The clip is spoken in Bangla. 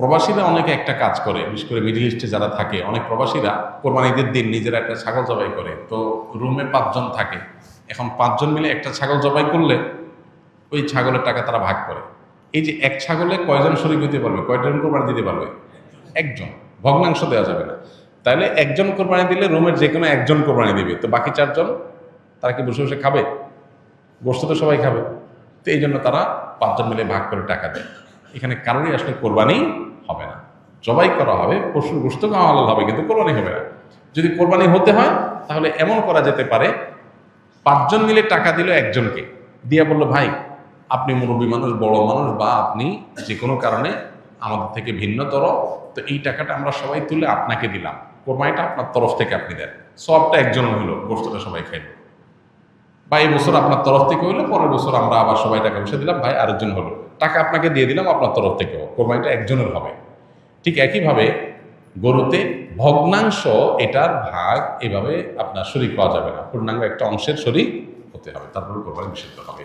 প্রবাসীরা অনেকে একটা কাজ করে, বিশেষ করে মিডল ইস্টে যারা থাকে, অনেক প্রবাসীরা কোরবানি ঈদের দিন নিজেরা একটা ছাগল জবাই করে। তো রুমে 5 জন থাকে, এখন 5 জন মিলে একটা ছাগল জবাই করলে ওই ছাগলের টাকা তারা ভাগ করে। এই যে এক ছাগলে কয়জন শরীক হতে পারবে, কয়জন কোরবানি দিতে পারবে? একজন। ভগ্নাংশ দেওয়া যাবে না। তাহলে একজন কোরবানি দিলে রুমের যে কোনো একজন কোরবানি দিবে, তো বাকি 4 জন তারা কি বসে বসে খাবে? গোশত তো সবাই খাবে। তো এই জন্য তারা 5 জন মিলে ভাগ করে টাকা দেয়। এখানে কারোরই আসলে কোরবানি হবে না, জবাই করা হবে, পশুর গোশত খাওয়া হালাল হবে, কিন্তু কোরবানি হবে না। যদি কোরবানি হতে হয় তাহলে এমন করা যেতে পারে, 5 জন মিলে টাকা দিল একজনকে, দিয়া বললো ভাই আপনি মুরব্বী মানুষ, বড় মানুষ, বা আপনি যে কোনো কারণে আমাদের থেকে ভিন্নতর, তো এই টাকাটা আমরা সবাই তুলে আপনাকে দিলাম, কোরবানিটা আপনার তরফ থেকে আপনি দেন, সবটা একজন হইলো, গোশতটা সবাই খাইল। বা এই বছর আপনার তরফ থেকে হইলো, পরের বছর আমরা আবার সবাই টাকা পয়সা দিলাম, ভাই আরেকজন হলো, টাকা আপনাকে দিয়ে দিলাম আপনার তরফ থেকেও, কোরবানিটা একজনের হবে। ঠিক একইভাবে গরুতে ভগ্নাংশ, এটার ভাগ এভাবে আপনার শরীক পাওয়া যাবে না, পূর্ণাঙ্গ একটা অংশের শরীক হতে হবে, তারপরে কোরবানি নিষিদ্ধ হবে।